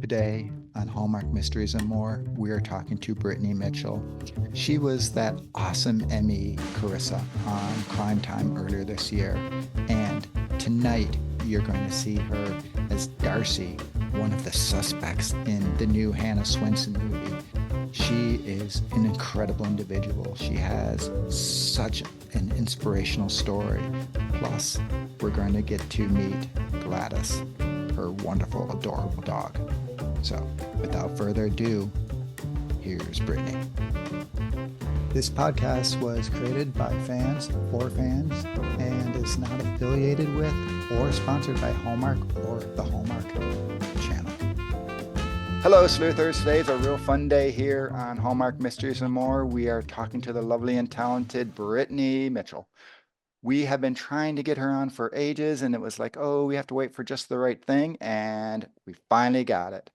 Today on Hallmark Mysteries and More, we are talking to Brittany Mitchell. She was that awesome Emmy Carissa on CrimeTime earlier this year. And tonight, you're going to see her as Darcy, one of the suspects in the new Hannah Swensen movie. She is an incredible individual. She has such an inspirational story. Plus, we're going to get to meet Gladys, her wonderful, adorable dog. So, without further ado, here's Brittany. This podcast was created by fans for fans and is not affiliated with or sponsored by Hallmark or the Hallmark channel. Hello, sleuthers. Today's a real fun day here on Hallmark Mysteries and More. We are talking to the lovely and talented Brittany Mitchell. We have been trying to get her on for ages, and it was like, oh, we have to wait for just the right thing, and we finally got it.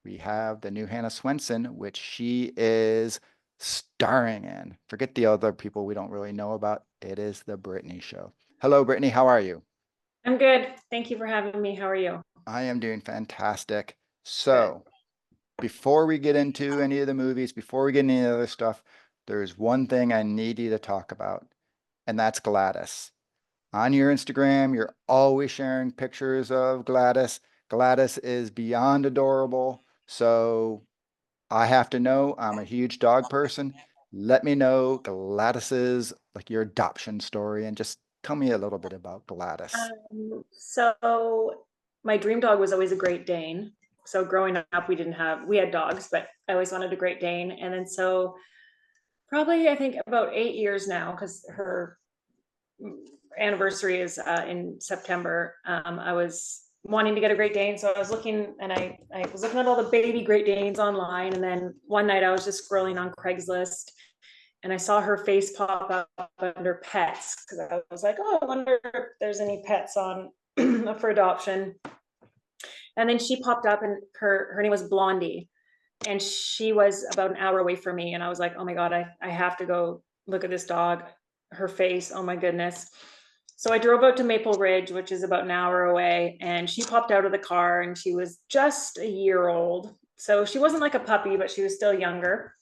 We have the new Hannah Swensen, which she is starring in. Forget the other people we don't really know about. It is the Brittany Show. Hello, Brittany. How are you? I'm good. Thank you for having me. How are you? I am doing fantastic. So, before we get into any of the movies, before we get into any other stuff, there's one thing I need you to talk about, and that's Gladys. On your Instagram, you're always sharing pictures of Gladys. Gladys is beyond adorable. So I have to know, I'm a huge dog person. Let me know Gladys's, like your adoption story, and just tell me a little bit about Gladys. So my dream dog was always a Great Dane. So growing up, we had dogs, but I always wanted a Great Dane. And then so probably I think about 8 years now, because her anniversary is in September. I was wanting to get a Great Dane, so I was looking, and I was looking at all the baby Great Danes online, and then one night I was just scrolling on Craigslist, and I saw her face pop up under pets, because I was like, oh, I wonder if there's any pets on for adoption. And then she popped up, and her name was Blondie, and she was about an hour away from me, and I was like, oh my God, I have to go look at this dog. Her face, oh my goodness. So I drove out to Maple Ridge, which is about an hour away, and she popped out of the car, and she was just a year old. So she wasn't like a puppy, but she was still younger.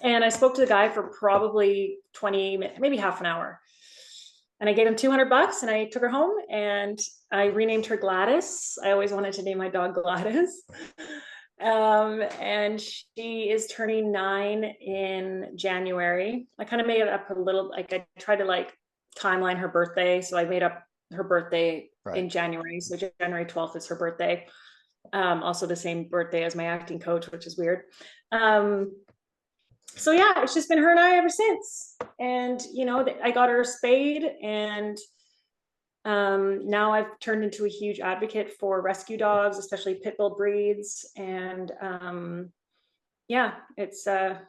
And I spoke to the guy for probably 20 minutes, maybe half an hour. And I gave him $200 and I took her home, and I renamed her Gladys. I always wanted to name my dog Gladys. And she is turning 9 in January. I kind of made it up a little, like I tried to like timeline her birthday. So I made up her birthday in January. So January 12th is her birthday. Also the same birthday as my acting coach, which is weird. So yeah, it's just been her and I ever since. And, I got her a spayed, and now I've turned into a huge advocate for rescue dogs, especially pit bull breeds. And yeah, it's a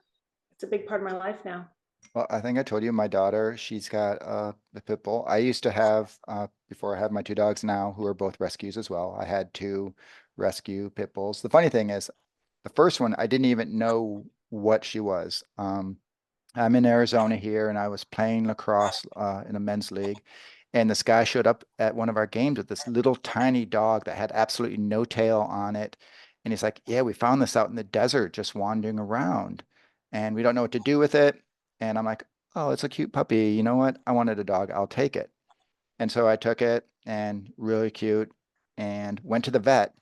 big part of my life now. Well, I think I told you my daughter, she's got the pit bull. I used to have, before I had my two dogs now, who are both rescues as well. I had two rescue pit bulls. The funny thing is, the first one, I didn't even know what she was. I'm in Arizona here, and I was playing lacrosse in a men's league. And this guy showed up at one of our games with this little tiny dog that had absolutely no tail on it. And he's like, yeah, we found this out in the desert just wandering around, and we don't know what to do with it. And I'm like, oh, it's a cute puppy. You know what? I wanted a dog. I'll take it. And so I took it, and really cute, and went to the vet.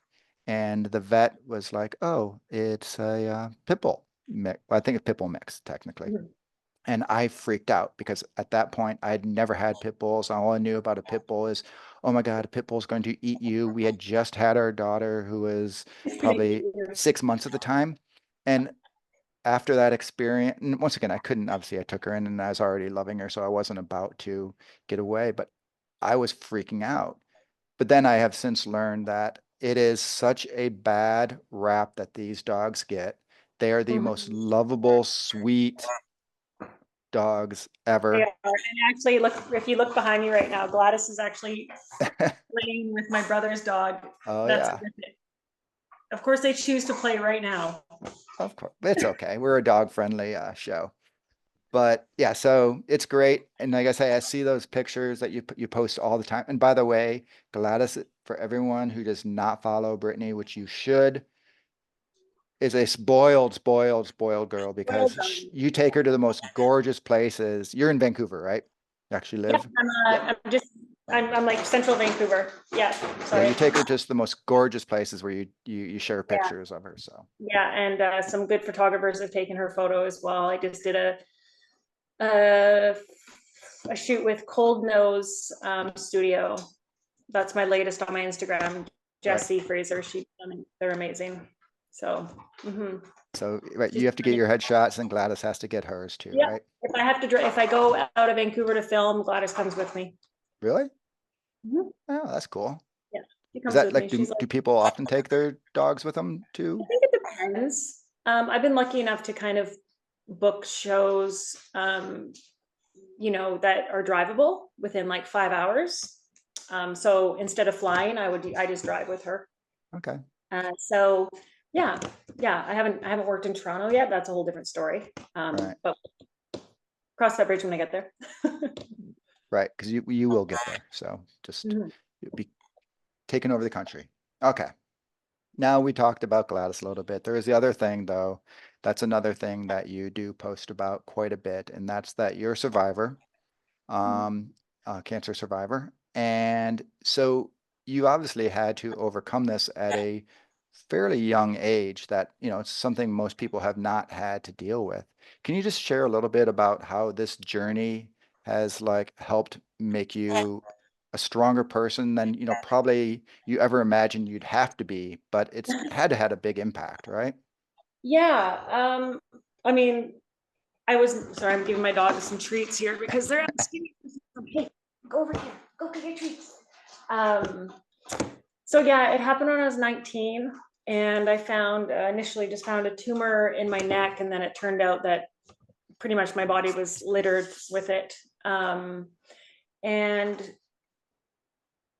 And the vet was like, oh, it's a pit bull mix. Well, I think it's pit bull mix, technically. Mhm. And I freaked out because at that point I had never had pit bulls. All I knew about a pit bull is, oh my God, a pit bull is going to eat you. We had just had our daughter, who was probably 6 months at the time. And after that experience, and once again, I couldn't, obviously, I took her in and I was already loving her, so I wasn't about to get away, but I was freaking out. But then I have since learned that it is such a bad rap that these dogs get. They are the most Mhm. lovable, sweet dogs They ever. are. And actually, look, if you look behind me right now, Gladys is actually playing with my brother's dog. Oh That's yeah, horrific. Of course, they choose to play right now. of course. It's okay. We're a dog-friendly show. But yeah, so it's great. And like I say, I see those pictures that you post all the time. And by the way, Gladys, for everyone who does not follow Brittany, which you should, is a spoiled girl Well because done. you take her to the most gorgeous places. You're in Vancouver, right? You actually Yeah, live? Yeah. I'm like central Vancouver. Yeah, Yeah, sorry. you take her to the most gorgeous places where you share Yeah, pictures of her. So yeah, and some good photographers have taken her photo as well. I just did a, a shoot with Cold Nose Studio. That's my latest on my Instagram. right. Jessie Fraser, they're amazing. So, So right, she's you have to get your headshots and Gladys has to get hers too, yeah. right? If I go out of Vancouver to film, Gladys comes with me. Really? Mhm. Oh, that's cool. Yeah, she Is comes that with me. like She's do like, people often take their dogs with them I too? think it depends. I've been lucky enough to kind of book shows, that are drivable within like 5 hours. So instead of flying, I just drive with her. Okay. So yeah, I haven't worked in Toronto yet. That's a whole different story. Right. But cross that bridge when I get there. Right. Because you will get there. So just Mhm. you'll be taking over the country. Okay. Now we talked about Gladys a little bit. There is the other thing though. That's another thing that you do post about quite a bit, and that's that you're a survivor, um, cancer survivor. And so you obviously had to overcome this at a fairly young age that, it's something most people have not had to deal with. Can you just share a little bit about how this journey has like helped make you a stronger person than, probably you ever imagined you'd have to be, but it's had to had a big impact, right? Yeah. I mean, I was sorry, I'm giving my dog some treats here because they're asking me, hey, go over here, go get your treats. Um, so yeah, it happened when I was 19, and I found initially just found a tumor in my neck, and then it turned out that pretty much my body was littered with it. And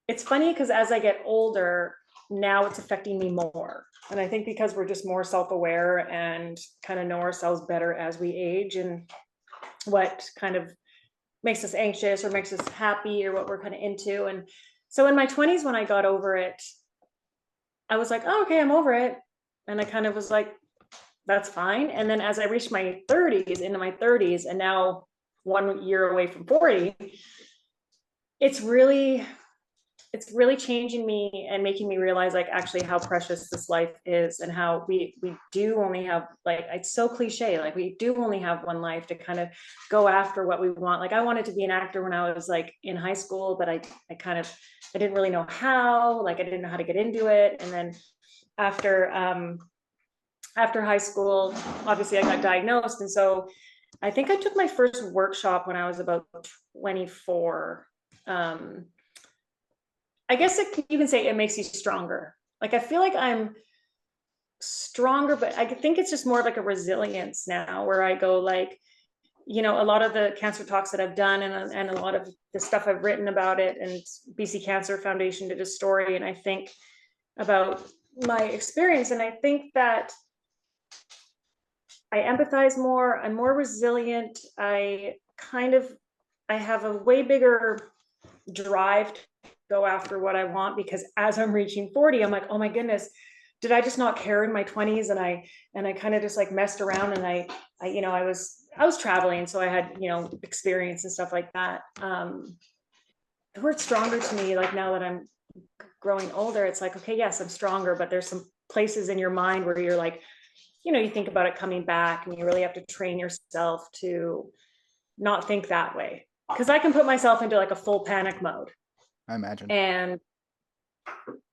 it's funny because as I get older, now it's affecting me more. And I think because we're just more self-aware and kind of know ourselves better as we age and what kind of makes us anxious or makes us happy or what we're kind of into. And so in my 20s, when I got over it, I was like, oh, okay, I'm over it. And I kind of was like, that's fine. And then as I reached my 30s, into my 30s, and now 1 year away from 40, it's really changing me and making me realize like actually how precious this life is and how we do only have, like, it's so cliche, like we do only have one life to kind of go after what we want. Like I wanted to be an actor when I was like in high school, but I didn't really know how, like I didn't know how to get into it. And then after high school, obviously I got diagnosed, and so I think I took my first workshop when I was about 24. I guess you can say it makes you stronger. Like I feel like I'm stronger, but I think it's just more of like a resilience now where I go like, a lot of the cancer talks that I've done and a lot of the stuff I've written about it, and BC Cancer Foundation did a story, and I think about my experience, and I think that I empathize more, I'm more resilient. I have a way bigger drive to go after what I want, because as I'm reaching 40, I'm like, oh my goodness, did I just not care in my 20s? And I kind of just like messed around, and I was traveling, so I had, experience and stuff like that. The word stronger to me, like now that I'm growing older, it's like, okay, yes, I'm stronger, but there's some places in your mind where you're like, you think about it coming back, and you really have to train yourself to not think that way. Because I can put myself into like a full panic mode. I imagine. And,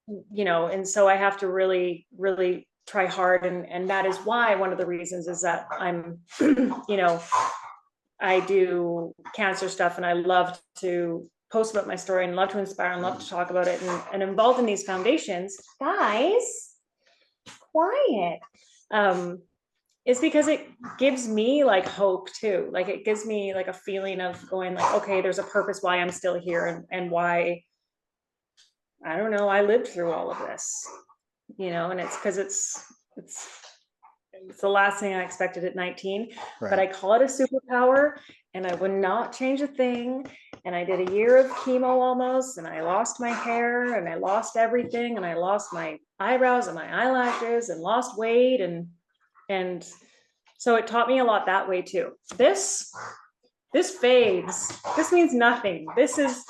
and so I have to really, really try hard. And that is why one of the reasons is that I'm, I do cancer stuff, and I love to post about my story and love to inspire and love to talk about it, and involved in these foundations. Guys, quiet. Is because it gives me like hope too. Like it gives me like a feeling of going like, okay, there's a purpose why I'm still here, and why, I don't know, I lived through all of this, and it's because it's the last thing I expected at 19, but Right. I call it a superpower, and I would not change a thing. And I did a year of chemo almost, and I lost my hair, and I lost everything, and I lost my eyebrows and my eyelashes, and lost weight, and And so it taught me a lot that way too. This fades. This means nothing. This is,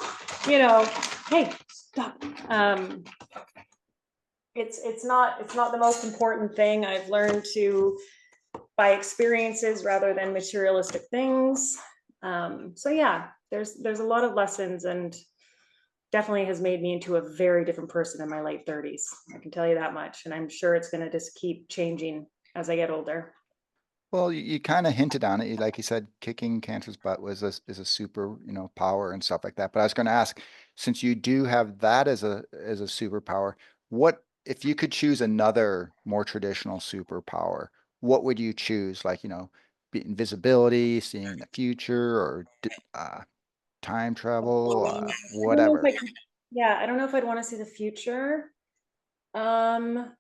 hey, stop. It's not the most important thing. I've learned to by experiences rather than materialistic things. So yeah, there's a lot of lessons, and definitely has made me into a very different person in my late 30s. I can tell you that much, and I'm sure it's going to just keep changing as I get older. Well, you kind of hinted on it. Like you said, kicking cancer's butt is a super, power and stuff like that. But I was going to ask, since you do have that as a superpower, what if you could choose another more traditional superpower, what would you choose? Like, be invisibility, seeing the future, or time travel, I don't know if whatever. I could, yeah, I don't know if I'd want to see the future. Um,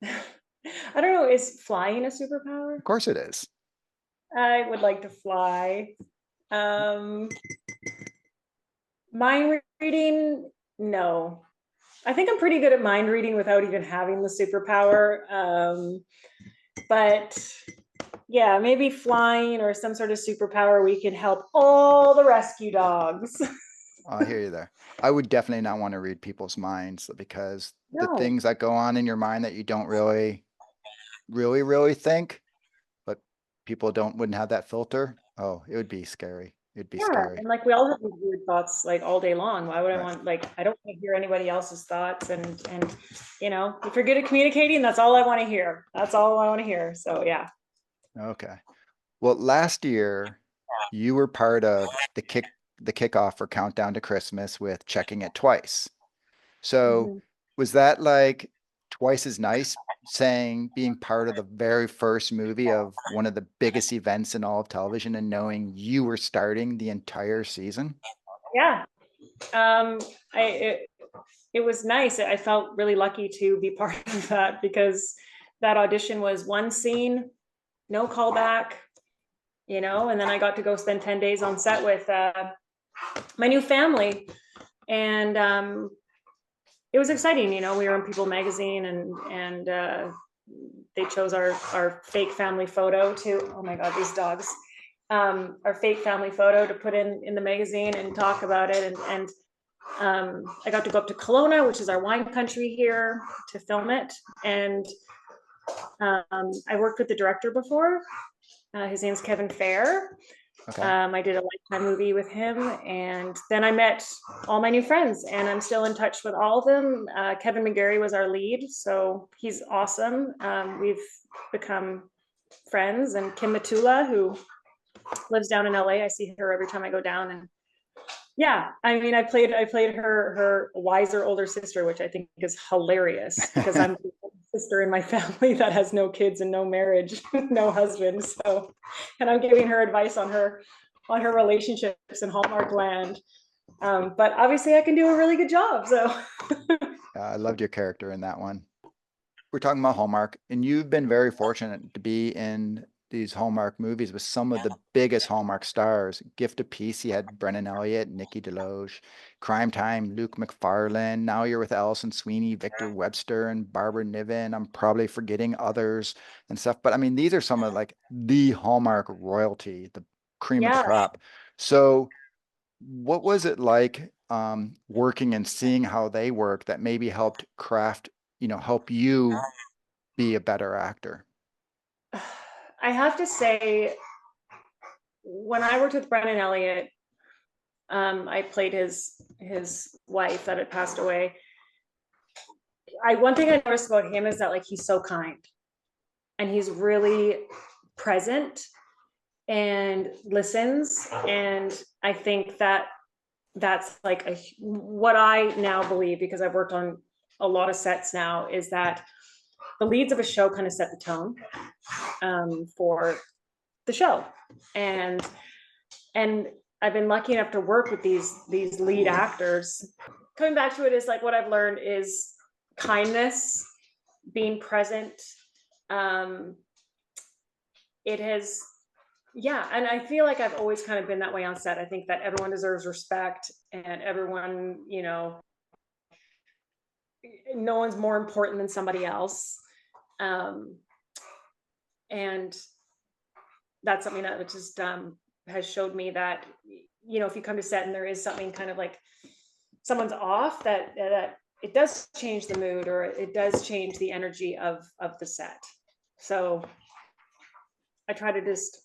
I don't know. Is flying a superpower? Of course it is. I would like to fly. Um, mind reading, no. I think I'm pretty good at mind reading without even having the superpower. But yeah, maybe flying or some sort of superpower we can help all the rescue dogs. I hear you there. I would definitely not want to read people's minds because the No. things that go on in your mind that you don't really think, but people don't wouldn't have that filter. Oh, it would be scary. It'd be Yeah, scary. and like we all have these weird thoughts like all day long. Why would I Right. want like I don't want to hear anybody else's thoughts, and if you're good at communicating, that's all I want to hear. That's all I want to hear. So yeah. Okay. Well, last year you were part of the kickoff for Countdown to Christmas with Checking It Twice. So Mhm. was that like twice as nice saying being part of the very first movie of one of the biggest events in all of television and knowing you were starting the entire season? Yeah. Um I it was nice. I felt really lucky to be part of that because that audition was one scene, no callback, and then I got to go spend 10 days on set with my new family. And it was exciting. We were in People magazine, and they chose our fake family photo to, oh my God, these dogs, our fake family photo to put in the magazine and talk about it. And I got to go up to Kelowna, which is our wine country here, to film it. And I worked with the director before. His name's Kevin Fair. Okay. I did a Lifetime movie with him, and then I met all my new friends, and I'm still in touch with all of them. Kevin McGarry was our lead, so he's awesome. We've become friends, and Kim Matula, who lives down in LA, I see her every time I go down, and yeah, I mean, I played her wiser older sister, which I think is hilarious because I'm the sister in my family that has no kids and no marriage, no husband. So, and I'm giving her advice on her relationships in Hallmark land. But obviously, I can do a really good job. So, I loved your character in that one. We're talking about Hallmark, and you've been very fortunate to be in these Hallmark movies with some of the biggest Hallmark stars. Gift of Peace, you had Brennan Elliott, Nikki DeLoge, Crime Time, Luke McFarlane. Now you're with Allison Sweeney, Victor Webster, and Barbara Niven. I'm probably forgetting others and stuff, but I mean, these are some of like the Hallmark royalty, the cream of the yeah, crop. So what was it like working and seeing how they work that maybe helped craft, help you be a better actor? I have to say, when I worked with Brennan Elliott, I played his wife that had passed away. One thing I noticed about him is that like he's so kind and he's really present and listens. And I think that that's like what I now believe, because I've worked on a lot of sets now, is that the leads of a show kind of set the tone for the show. And I've been lucky enough to work with these lead actors. Coming back to it is like what I've learned is kindness, being present. Um, it has, yeah, and I feel like I've always kind of been that way on set. I think that everyone deserves respect, and everyone, no one's more important than somebody else. Um, And that's something that just has showed me that, if you come to set and there is something kind of like someone's off, that it does change the mood, or it does change the energy of the set. So I try to just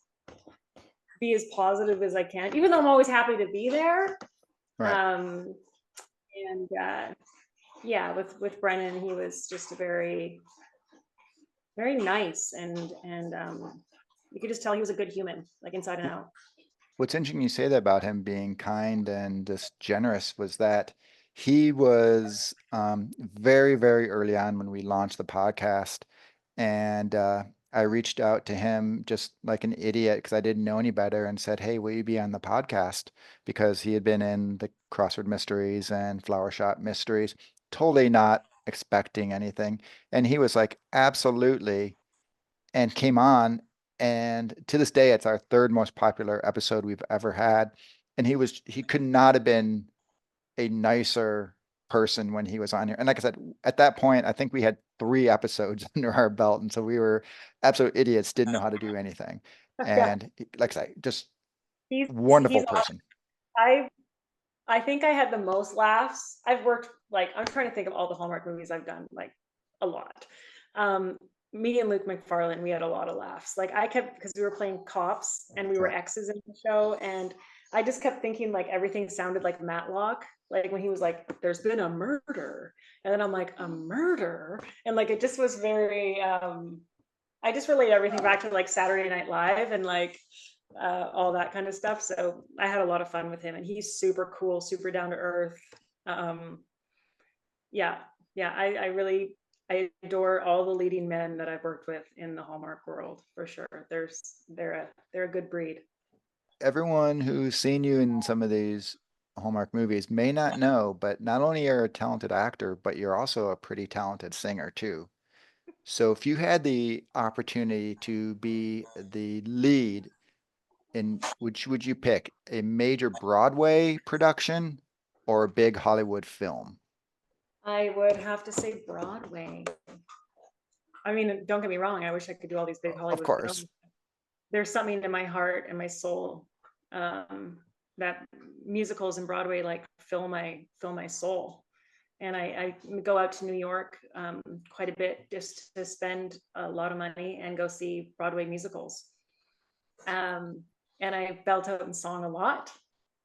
be as positive as I can, even though I'm always happy to be there. Right. Um, and yeah, with Brennan, he was just a very, very nice, and you could just tell he was a good human, like inside and out. What's interesting you say that about him being kind and just generous was that he was very, very early on when we launched the podcast. And I reached out to him just like an idiot because I didn't know any better and said, "Hey, will you be on the podcast?" Because he had been in the Crossword Mysteries and Flower Shop Mysteries, totally not expecting anything. And he was like, "Absolutely," and came on. And to this day, it's our third most popular episode we've ever had. And he could not have been a nicer person when he was on here. And like I said, at that point, I think we had 3 episodes under our belt. And so we were absolute idiots, didn't know how to do anything. Yeah, And like I say, just he's wonderful he's person. I I think I had the most laughs. I've worked, like, I'm trying to think of all the Hallmark movies I've done, like a lot. Um, Me and Luke McFarlane, we had a lot of laughs. Like I kept, because we were playing cops and we were Right. exes in the show, and I just kept thinking like everything sounded like Matlock. Like when he was like, "There's been a murder," and then I'm like, "A murder," and like it just was very. I just relate everything back to like Saturday Night Live and like all that kind of stuff. So I had a lot of fun with him, and he's super cool, super down to earth. Um, yeah, yeah, I really I adore all the leading men that I've worked with in the Hallmark world for sure. They're a good breed. Everyone who's seen you in some of these Hallmark movies may not know, but not only are you a talented actor, but you're also a pretty talented singer too. So if you had the opportunity to be the lead in which would you pick a major Broadway production or a big Hollywood film? I would have to say Broadway. I mean, don't get me wrong. I wish I could do all these big Of Hollywood course, films. There's something in my heart and my soul, um, that musicals and Broadway like fill my soul. And I go out to New York quite a bit just to spend a lot of money and go see Broadway musicals. Um, and I belt out and song a lot,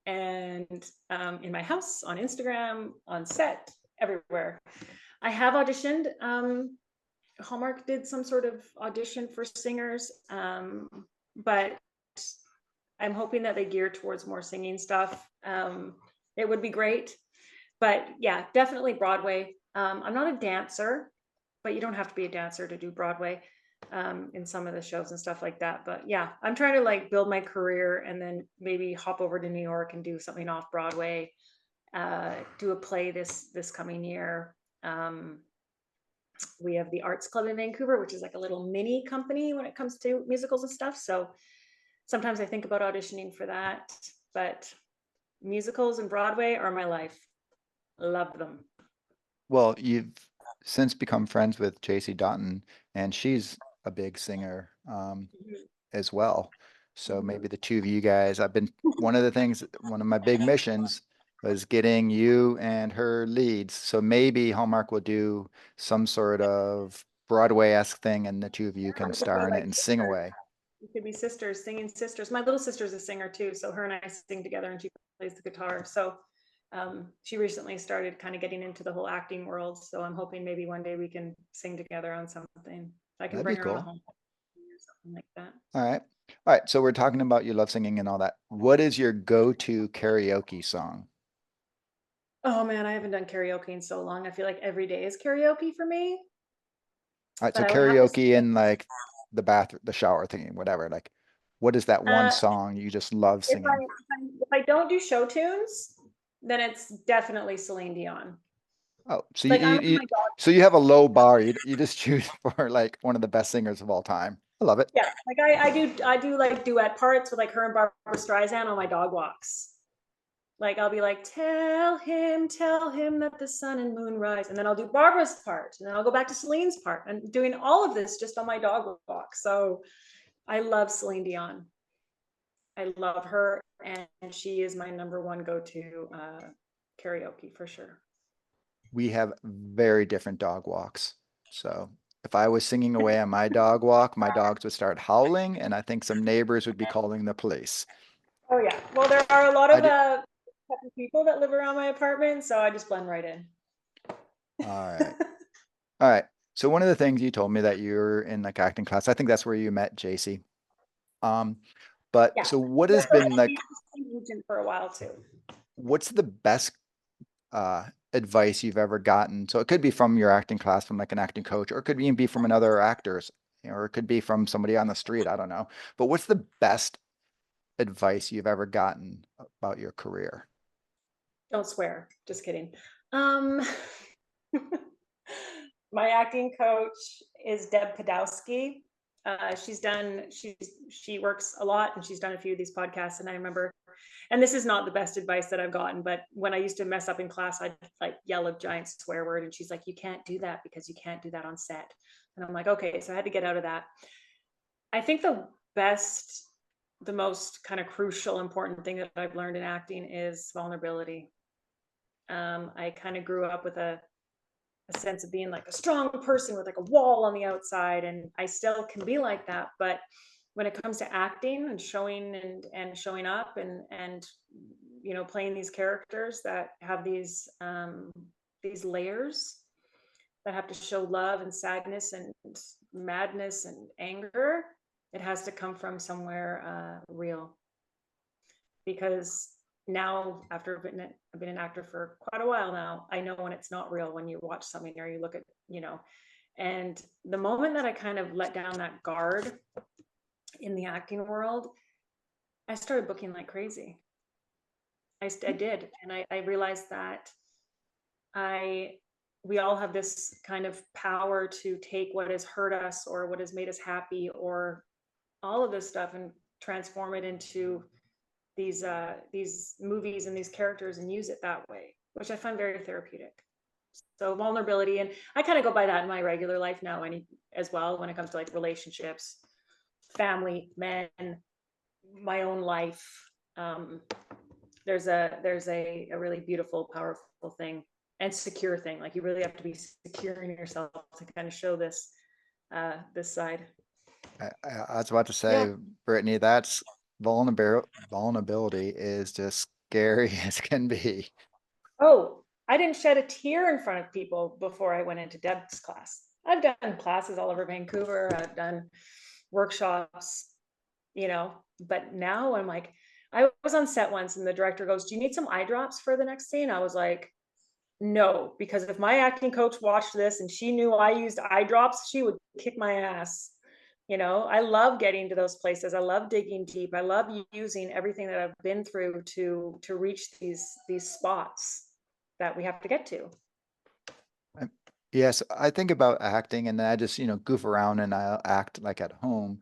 and in my house, on Instagram, on set, everywhere. I have auditioned. Hallmark did some sort of audition for singers, but I'm hoping that they gear towards more singing stuff. It would be great, but yeah, definitely Broadway. I'm not a dancer, but you don't have to be a dancer to do Broadway in some of the shows and stuff like that. But yeah, I'm trying to like build my career and then maybe hop over to New York and do something off Broadway. Do a play this coming year. We have the Arts Club in Vancouver, which is like a little mini company when it comes to musicals and stuff. So sometimes I think about auditioning for that, but musicals and Broadway are my life. Love them. well, you've since become friends with JC Dutton, and she's a big singer as well. So Mhm. maybe the two of you guys, one of the things, one of my big missions was getting you and her leads. So maybe Hallmark will do some sort of Broadway-esque thing and the two of you can We could be star in it like and sing sisters. away. We could be sisters, singing sisters. My little sister's a singer too, so her and I sing together, and she plays the guitar. So she recently started kind of getting into the whole acting world. So I'm hoping maybe one day we can sing together on something. I can That'd be bring her on a cool. home or something like that. All right. All right. So we're talking about you love singing and all that. What is your go-to karaoke song? Oh man, I haven't done karaoke in so long. I feel like every day is karaoke for me. All right. But So I would have to karaoke say, in like the bathroom, the shower thingy, whatever. Like, what is that one uh, song you just love if I singing? if I don't do show tunes, then it's definitely Celine Dion. Oh, so Like I'm on my dog. so you have a low bar. You just choose for like one of the best singers of all time. I love it. Yeah, like I do like duet parts with like her and Barbara Streisand on my dog walks. Like I'll be like, tell him that the sun and moon rise. And then I'll do Barbara's part. And then I'll go back to Celine's part. And doing all of this just on my dog walk. So I love Celine Dion. I love her. And she is my number one go-to karaoke for sure. We have very different dog walks. So if I was singing away on my dog walk, my dogs would start howling, and I think some neighbors would be calling the police. Oh yeah. Well, there are a lot I of did. people that live around my apartment, so I just blend right in. All right. All right. So one of the things you told me that you're in like acting class, I think that's where you met JC. Um, but Yeah. so what Yeah, has been he's like, an agent for a while too. what's the best advice you've ever gotten? So it could be from your acting class, from like an acting coach, or it could even be from another actors, or it could be from somebody on the street. I don't know. But what's the best advice you've ever gotten about your career? Don't swear. Just kidding. Um, my acting coach is Deb Podowski. She works a lot and she's done a few of these podcasts. And I remember, and this is not the best advice that I've gotten, but when I used to mess up in class, I'd like yell a giant swear word. And she's like, you can't do that because you can't do that on set. And I'm like, okay. So I had to get out of that. I think the most kind of crucial, important thing that I've learned in acting is vulnerability. I kind of grew up with a sense of being like a strong person with like a wall on the outside, and I still can be like that. But when it comes to acting and showing and showing up and playing these characters that have these layers that have to show love and sadness and madness and anger, it has to come from somewhere real. Because now, after I've been an actor for quite a while now, I know when it's not real when you watch something or you look at, and the moment that I kind of let down that guard in the acting world, I started booking like crazy. I did. And I realized that I we all have this kind of power to take what has hurt us or what has made us happy or all of this stuff and transform it into these movies and these characters and use it that way, which I find very therapeutic. So vulnerability, and I kind of go by that in my regular life now, as well when it comes to like relationships, family, men, my own life. Um, there's a really beautiful, powerful thing and secure thing. Like you really have to be secure in yourself to kind of show this side. I was about to Yeah. say, Brittany, that's vulnerability is just scary as can be. Oh, I didn't shed a tear in front of people before I went into Deb's class. I've done classes all over Vancouver. I've done workshops, but now I'm like, I was on set once and the director goes, do you need some eye drops for the next scene? I was like, no, because if my acting coach watched this and she knew I used eye drops, she would kick my ass. I love getting to those places. I love digging deep. I love using everything that I've been through to reach these spots that we have to get to. Yes, I think about acting and then I just, goof around and I'll act like at home.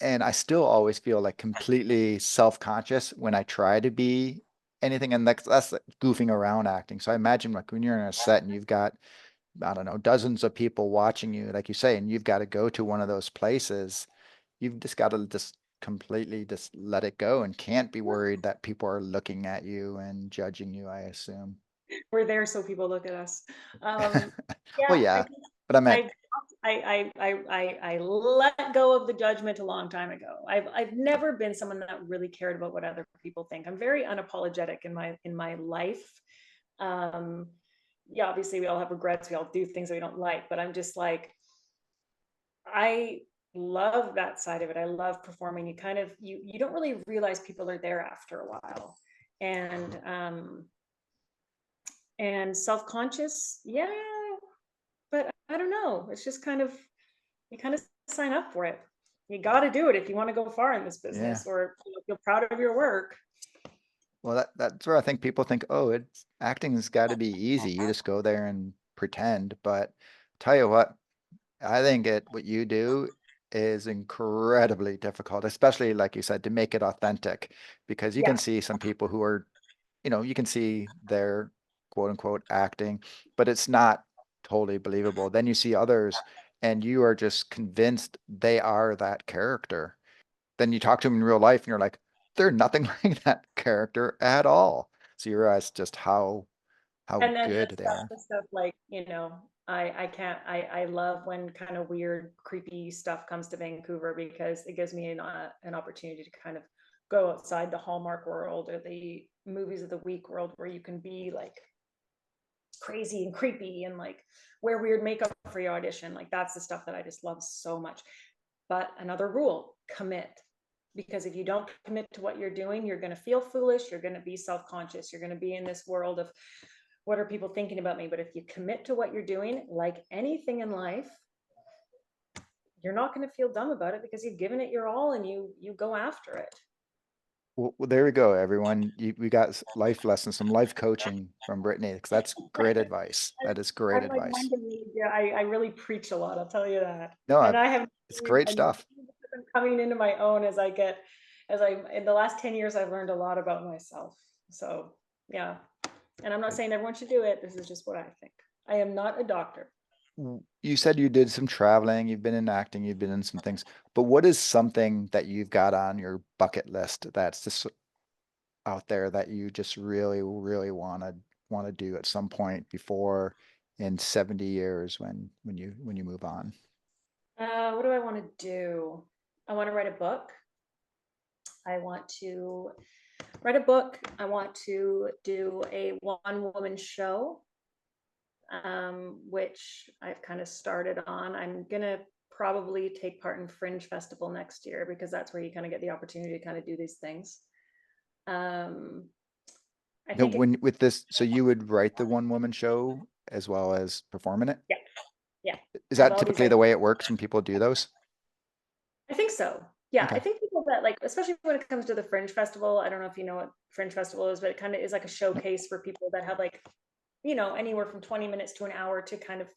And I still always feel like completely self-conscious when I try to be anything. And that's like goofing around acting. So I imagine like when you're in a set and you've got, I don't know, dozens of people watching you, like you say, and you've got to go to one of those places, you've just got to just completely just let it go and can't be worried that people are looking at you and judging you, I assume. We're there so people look at us. Um, Well, yeah, I yeah, think but I meant, I let go of the judgment a long time ago. I've never been someone that really cared about what other people think. I'm very unapologetic in my life. Um, yeah, obviously we all have regrets. We all do things that we don't like, but I'm just like, I love that side of it. I love performing. You don't really realize people are there after a while. And self-conscious, yeah, but I don't know. It's just kind of you kind of sign up for it. You got to do it if you want to go far in this yeah. business or feel proud of your work. Well, that's where I think people think, oh, it's acting's got to be easy. You just go there and pretend. But tell you what, I think what you do is incredibly difficult, especially like you said, to make it authentic, because you Yeah. can see some people who are you can see their quote unquote acting, but it's not totally believable. Then you see others and you are just convinced they are that character. Then you talk to them in real life and you're like, they're nothing like that character at all. So you realize just how And then good they are. the stuff like, I can't I love when kind of weird, creepy stuff comes to Vancouver because it gives me an opportunity to kind of go outside the Hallmark world or the movies of the week world where you can be like crazy and creepy and like wear weird makeup for your audition. Like that's the stuff that I just love so much. But another rule, commit. Because if you don't commit to what you're doing, you're going to feel foolish. You're going to be self conscious. You're going to be in this world of what are people thinking about me? But if you commit to what you're doing, like anything in life, you're not going to feel dumb about it because you've given it your all and you go after it. Well, there we go, everyone. We got life lessons, some life coaching from Brittany, because that's great advice. That is great I'm like advice. one to read. Yeah, I really preach a lot. I'll tell you that. No, And I have it's great I'm stuff. coming into my own as I in the last 10 years I've learned a lot about myself. So yeah. And I'm not saying everyone should do it. This is just what I think. I am not a doctor. You said you did some traveling, you've been in acting, you've been in some things, but what is something that you've got on your bucket list that's just out there that you just really, really want to do at some point before in 70 years when you move on? What do I want to do? I want to write a book. I want to write a book. I want to do a one woman show, which I've kind of started on. I'm going to probably take part in Fringe Festival next year because that's where you kind of get the opportunity to kind of do these things. Um, I No, think, when with this, so you would write the one woman show as well as performing it? yeah, yeah. Is I have that all these typically ideas. the way it works when people do those? I think so. Yeah, I Okay. think people that like, especially when it comes to the Fringe Festival. I don't know if you know what Fringe Festival is, but it kind of is like a No. showcase for people that have like, anywhere from 20 minutes to an hour to kind of.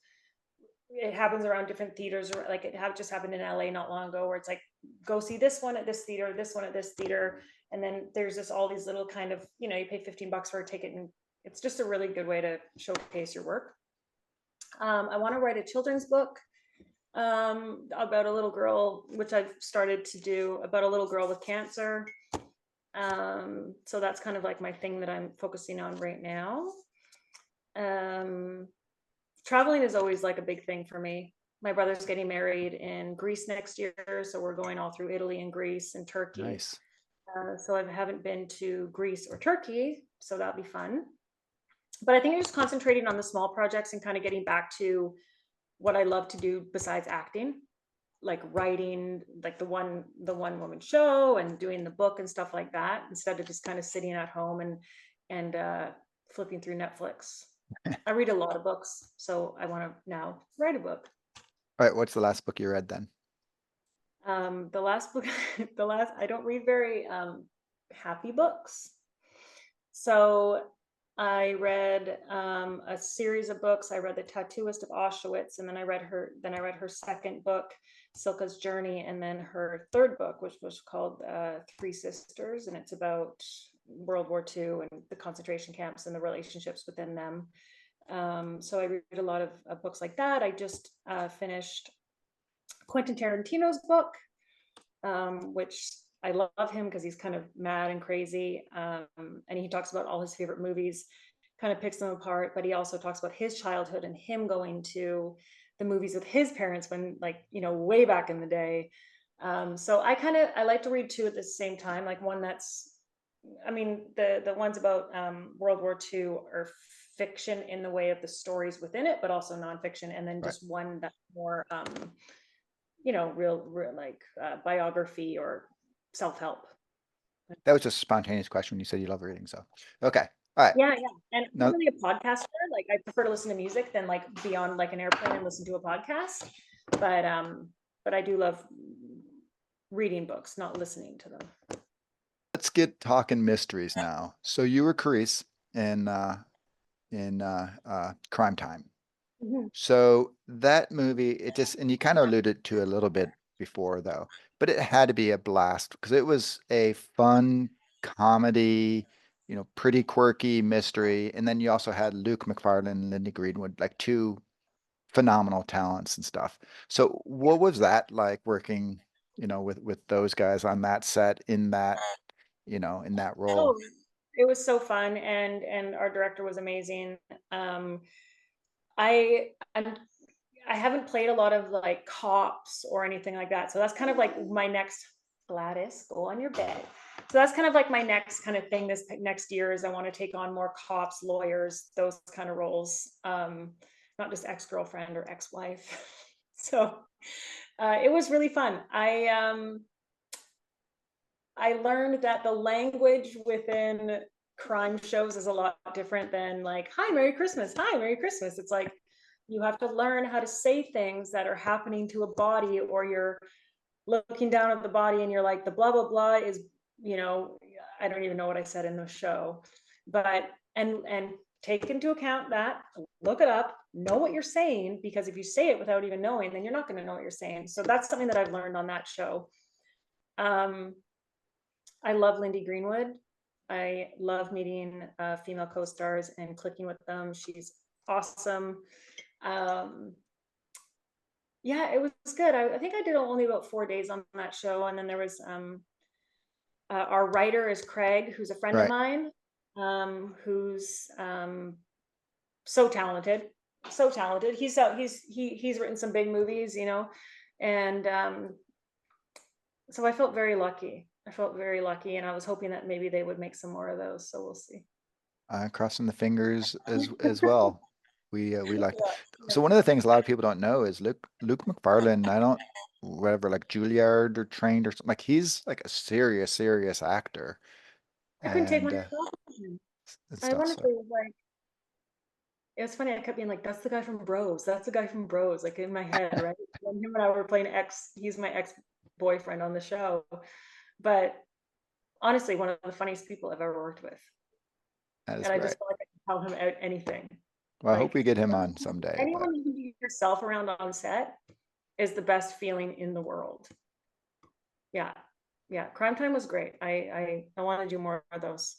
It happens around different theaters, or like it have just happened in LA not long ago, where it's like go see this one at this theater, this one at this theater, and then there's just all these little kind of you pay $15 for a ticket, and it's just a really good way to showcase your work. I want to write a children's book about a little girl, which I've started to do about a little girl with cancer. So that's kind of like my thing that I'm focusing on right now. Um, Traveling is always like a big thing for me. My brother's getting married in Greece next year, so we're going all through Italy and Greece and Turkey. Nice. So I haven't been to Greece or Turkey, so that'll be fun. But I think I'm just concentrating on the small projects and kind of getting back to what I love to do besides acting, like writing, like the one woman show and doing the book and stuff like that, instead of just kind of sitting at home and flipping through Netflix. I read a lot of books, so I want to now write a book. All right, what's the last book you read then? The last book, I don't read very happy books. So I read a series of books. I read The Tattooist of Auschwitz, and then I read her second book, Silka's Journey, and then her third book, which was called Three Sisters, and it's about World War II and the concentration camps and the relationships within them. So I read a lot of books like that. I just finished Quentin Tarantino's book, which I love him because he's kind of mad and crazy. And he talks about all his favorite movies, kind of picks them apart, but he also talks about his childhood and him going to the movies with his parents when, like, way back in the day. So I like to read two at the same time, like one that's, I mean, the ones about World War II are fiction in the way of the stories within it, but also nonfiction, and then Right. just one that's more real like biography or self-help. That was just a spontaneous question when you said you love reading. So, okay. All right. Yeah, and I'm not Now, really a podcaster. Like I prefer to listen to music than like be on like an airplane and listen to a podcast. But I do love reading books, not listening to them. let's get talking mysteries now. So you were Carice in Crime Time. Mhm. So that movie, it just, and you kind of alluded to a little bit before though, but it had to be a blast because it was a fun comedy pretty quirky mystery. And then you also had Luke McFarlane and Lindy Greenwood, like two phenomenal talents and stuff. So what was that like working, with those guys on that set in that, in that role? Oh, it was so fun, and our director was amazing. Um, I I'm I haven't played a lot of like cops or anything like that. So that's kind of like my next Gladys, go on your bed. So that's kind of like my next kind of thing this next year is I want to take on more cops, lawyers, those kind of roles. Not just ex-girlfriend or ex-wife. So it was really fun. I learned that the language within crime shows is a lot different than like, hi, Merry Christmas. Hi, Merry Christmas. It's like you have to learn how to say things that are happening to a body, or you're looking down at the body and you're like, the blah, blah, blah is, you know, I don't even know what I said in the show. But, and take into account that, look it up, know what you're saying, because if you say it without even knowing, then you're not going to know what you're saying. So that's something that I've learned on that show. Um, I love Lindy Greenwood. I love meeting female co-stars and clicking with them. She's awesome. Um, yeah, it was good. I think I did only about 4 days on that show, and then there was our writer is Craig, who's a friend of Right. mine, who's so talented, so talented. He's written some big movies, and so I felt very lucky. I felt very lucky, and I was hoping that maybe they would make some more of those. So we'll see. Crossing the fingers as well. We liked it. Yeah. So one of the things a lot of people don't know is Luke McFarlane. I don't whatever like Juilliard or trained or something. Like he's like a serious actor I couldn't take my and eyes off of him. I stuff. So honestly was like, it was funny. I kept being like, "That's the guy from Bros. That's the guy from Bros." Like in my head, right? When him and I were playing ex, he's my ex boyfriend on the show. But honestly, one of the funniest people I've ever worked with, that is and I great. just felt like I could tell him out anything. Well, I hope we Like get him on someday. But anyone you can be yourself around on set is the best feeling in the world. Yeah, yeah. Crime Time was great. I want to do more of those.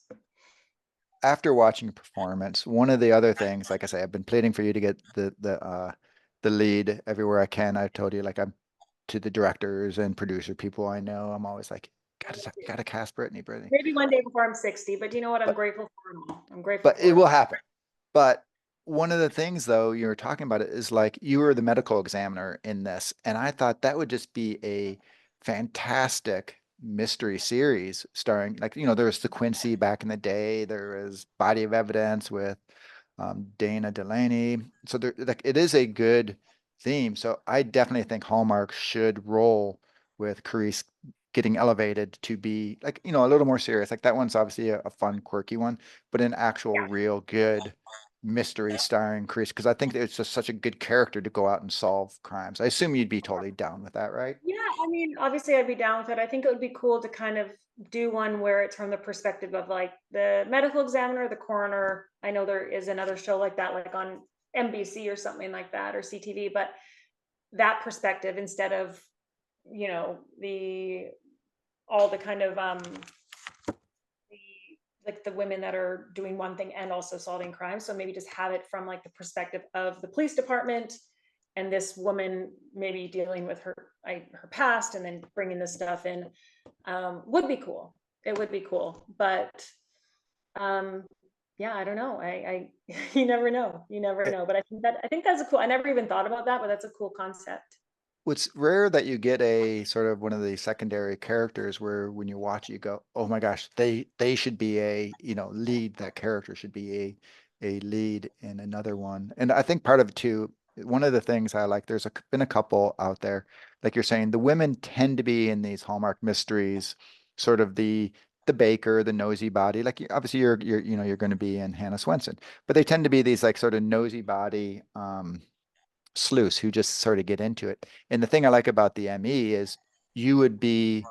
after watching a performance, one of the other things, like I say, I've been pleading for you to get the lead everywhere I can. I've told you, like I'm to the directors and producer people I know. I'm always like, gotta cast Brittany. Maybe one day before I'm 60, but you know what? I'm But grateful for them all. I'm grateful but it for them. will happen. But one of the things though you were talking about it is like you were the medical examiner in this, and I thought that would just be a fantastic mystery series starring like there was the Quincy back in the day, there was Body of Evidence with Dana Delaney. So there like it is a good theme. So I definitely think Hallmark should roll with Carice getting elevated to be like a little more serious. Like that one's obviously a fun, quirky one, but an actual, real good mystery starring Chris, because I think it's just such a good character to go out and solve crimes. I assume you'd be totally down with that, right? Yeah, I mean, obviously I'd be down with it. I think it would be cool to kind of do one where it's from the perspective of like the medical examiner, the coroner. I know there is another show like that, like on NBC or something like that, or CTV, but that perspective instead of, the all the kind of the like the women that are doing one thing and also solving crime. So maybe just have it from like the perspective of the police department and this woman maybe dealing with her past and then bringing this stuff in, would be cool. It would be cool, but um, yeah, I don't know. You never know. You never Eh, know. But I think that's a cool. I never even thought about that, but that's a cool concept. It's rare that you get a sort of one of the secondary characters where when you watch it, you go, "Oh my gosh, they should be a, lead. That character should be a lead in another one." And I think part of it too, one of the things I like, there's been a couple out there, like you're saying, the women tend to be in these Hallmark mysteries, sort of the baker, the nosy body. Like obviously you're going to be in Hannah Swensen, but they tend to be these like sort of nosy body sleuths who just sort of get into it. And the thing I like about the ME is you would be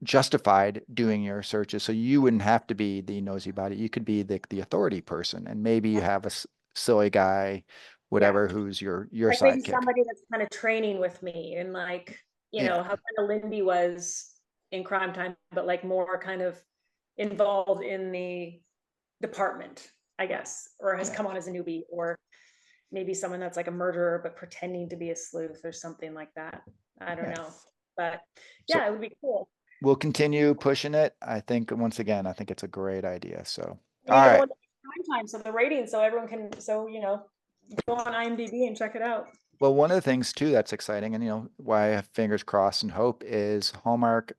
justified doing your searches. So you wouldn't have to be the nosy body. You could be the authority person. And maybe you have a silly guy, Yeah. whatever, who's your Like maybe sidekick. somebody that's kind of training with me and like, Yeah. how kind of Lindy was in Crime Time, but like more kind of involved in the department, I guess, or has Yeah. come on as a newbie, or maybe someone that's like a murderer but pretending to be a sleuth or something like that. I don't Yeah. know. But So yeah, it would be cool. we'll continue pushing it. I think once again, I think it's a great idea. So, We all need to go right. into prime time, so the ratings, so everyone can, so go on IMDb and check it out. Well, one of the things too that's exciting, and why I have fingers crossed and hope is Hallmark.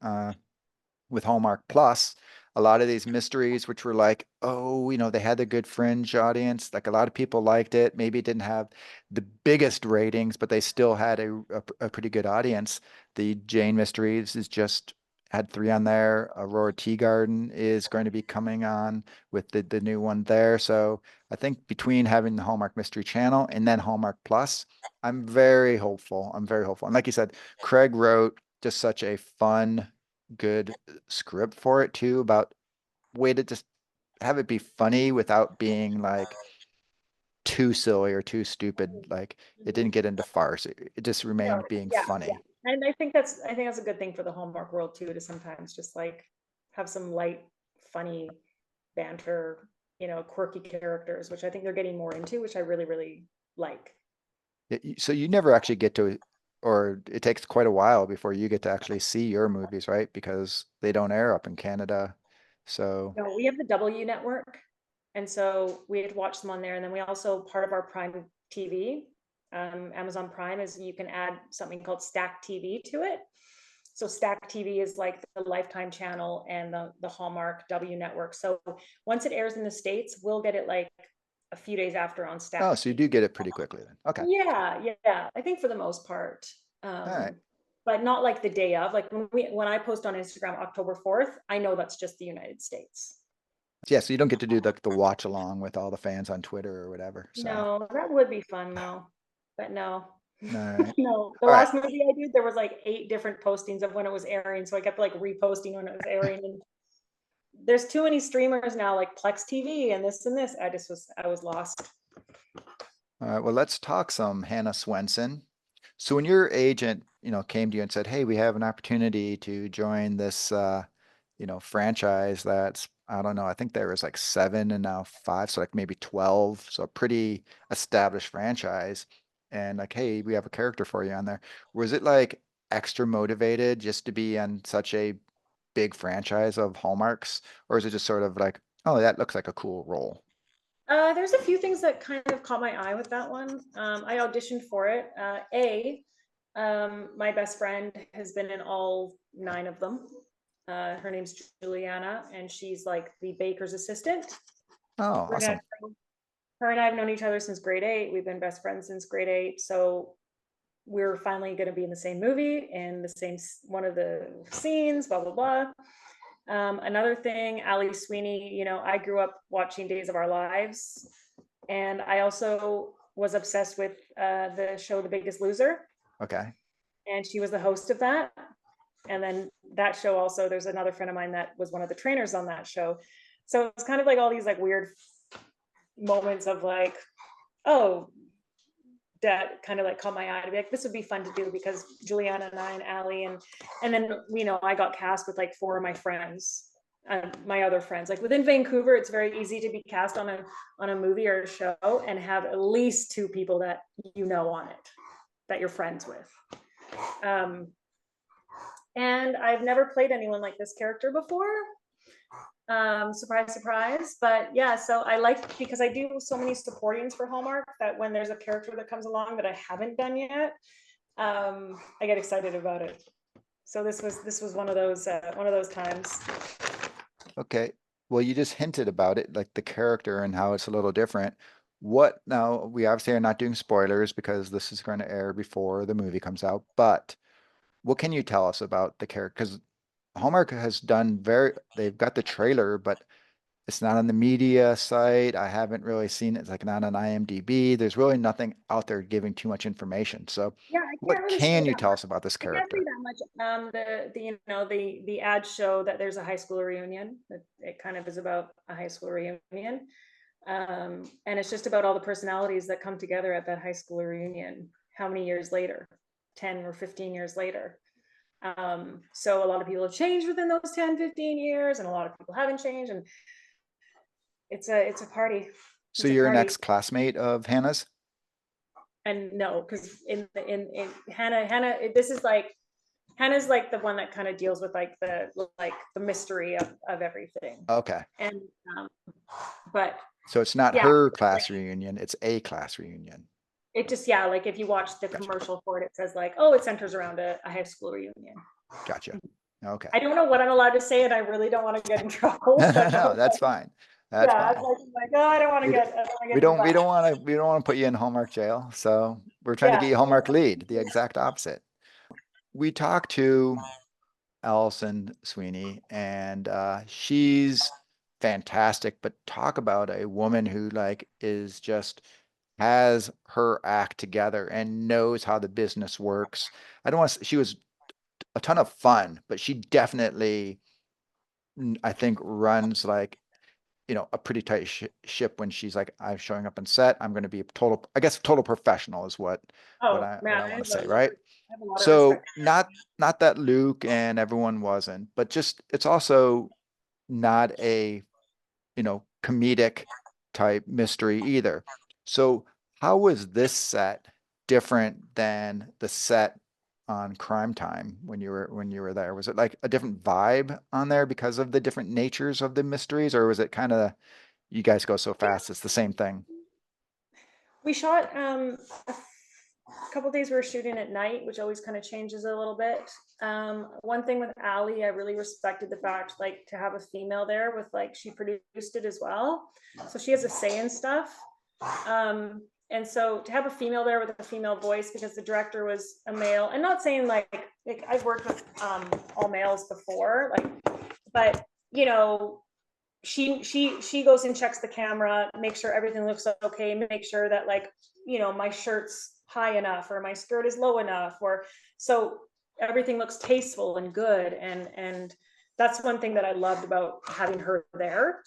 With Hallmark Plus, a lot of these mysteries, which were like, oh, they had a good fringe audience. Like a lot of people liked it. Maybe it didn't have the biggest ratings, but they still had a pretty good audience. The Jane Mysteries is just had three on there. Aurora Tea Garden is going to be coming on with the new one there. So I think between having the Hallmark Mystery Channel and then Hallmark Plus, I'm very hopeful. I'm very hopeful. And like you said, Craig wrote just such a fun, good script for it too, about way to just have it be funny without being like too silly or too stupid. Like it Mhm. didn't get into farce. It just No, remained being yeah, yeah. funny. And I think that's a good thing for the Hallmark world too, to sometimes just like have some light, funny banter, quirky characters, which I think they're getting more into, which I really, really like. So you never actually get to, or it takes quite a while before you get to actually see your movies, right? Because they don't air up in Canada. So, No, we have the W network, and so we had to watch them on there. And then we also, part of our Prime TV, Amazon Prime, is you can add something called Stack TV to it. So Stack TV is like the Lifetime channel and the Hallmark W network. So once it airs in the States, we'll get it like a few days after on oh, Stack so you TV. do get it pretty quickly then. Okay. Yeah, yeah. I think for the most part. All right. But not like the day of. Like when I post on Instagram October 4th, I know that's just the United States. Yeah, so you don't get to do the watch along with all the fans on Twitter or whatever. So, No, that would be fun though. But no. all right. No. The All right. last movie I did, there was like 8 different postings of when it was airing. So I kept like reposting when it was airing. And there's too many streamers now, like Plex TV and this and this. I was lost. All right, well, let's talk some Hannah Swensen. So when your agent, came to you and said, "Hey, we have an opportunity to join this, franchise that's, I don't know, I think there was like seven and now five, so like maybe 12, so a pretty established franchise, and like, hey, we have a character for you on there." Was it like extra motivated just to be on such a big franchise of Hallmarks, or is it just sort of like, oh, that looks like a cool role? There's a few things that kind of caught my eye with that one. I auditioned for it. My best friend has been in all 9 of them. Her name's Juliana, and she's like the baker's assistant. Oh, We're gonna, awesome. her and I have known each other since grade 8. We've been best friends since grade 8. So we're finally going to be in the same movie, in the same one of the scenes, blah, blah, blah. Another thing, Ali Sweeney, I grew up watching Days of Our Lives, and I also was obsessed with the show The Biggest Loser, Okay. and she was the host of that. And then that show also, there's another friend of mine that was one of the trainers on that show. So it's kind of like all these like weird moments of like, oh, that kind of like caught my eye to be like, this would be fun to do, because Juliana and I and Allie and then I got cast with like 4 of my friends, my other friends. Like within Vancouver, it's very easy to be cast on a movie or a show and have at least 2 people that on it, that you're friends with. And I've never played anyone like this character before. Surprise, surprise. But yeah, so I like, because I do so many supportings for Hallmark, that when there's a character that comes along that I haven't done yet, I get excited about it. So this was one of those times. Okay. Well, you just hinted about it, like the character and how it's a little different. What now? We obviously are not doing spoilers because this is going to air before the movie comes out, but what can you tell us about the character? Because Hallmark has done they've got the trailer, but it's not on the media site. I haven't really seen it. It's like not on IMDb. There's really nothing out there giving too much information. So, Yeah, I can't what really say can you that tell much. us about this I can't say character? that much. The ads show that there's a high school reunion. It kind of is about a high school reunion. And it's just about all the personalities that come together at that high school reunion. How many years later? 10 or 15 years later. So a lot of people have changed within those 10, 15 years, and a lot of people haven't changed. And it's a party. So It's a you're an party. ex-classmate of Hannah's? And no, because in Hannah, this is like Hannah's like the one that kind of deals with like the mystery of everything. Okay. And but So it's not yeah, her like class reunion, it's a class reunion. it just, yeah, like if you watch the Gotcha. commercial for it, it says like, oh, it centers around a high school reunion. Gotcha. Okay. I don't know what I'm allowed to say, and I really don't want to get in trouble. No, So no, no, that's fine. That's yeah, fine. it's like, oh, I don't want to We don't, get, I don't want to we get in don't, the we butt. don't want to, we don't want to put you in Hallmark jail. So we're trying to Yeah, get you Hallmark lead, the exact opposite. We talked to Allison Sweeney, and she's fantastic. But talk about a woman who like is just has her act together and knows how the business works. I don't want to. She was a ton of fun, but she definitely, I think, runs like a pretty tight ship when she's like, I'm showing up on set. I'm going to be a total, I guess, total professional is what oh I man, want to I say, love right? her. I have a lot of So respect. not that Luke and everyone wasn't, but just it's also not a, comedic type mystery either. So how was this set different than the set on Crime Time when you were there? Was it like a different vibe on there because of the different natures of the mysteries, or was it kind of you guys go so fast it's the same thing? We shot a couple days we were shooting at night, which always kind of changes a little bit. One thing with Allie, I really respected the fact like to have a female there with like she produced it as well, so she has a say in stuff. And so to have a female there with a female voice, because the director was a male, and not saying like I've worked with all males before, like, but she goes and checks the camera, make sure everything looks okay, make sure that like my shirt's high enough or my skirt is low enough, or so everything looks tasteful and good, and that's one thing that I loved about having her there.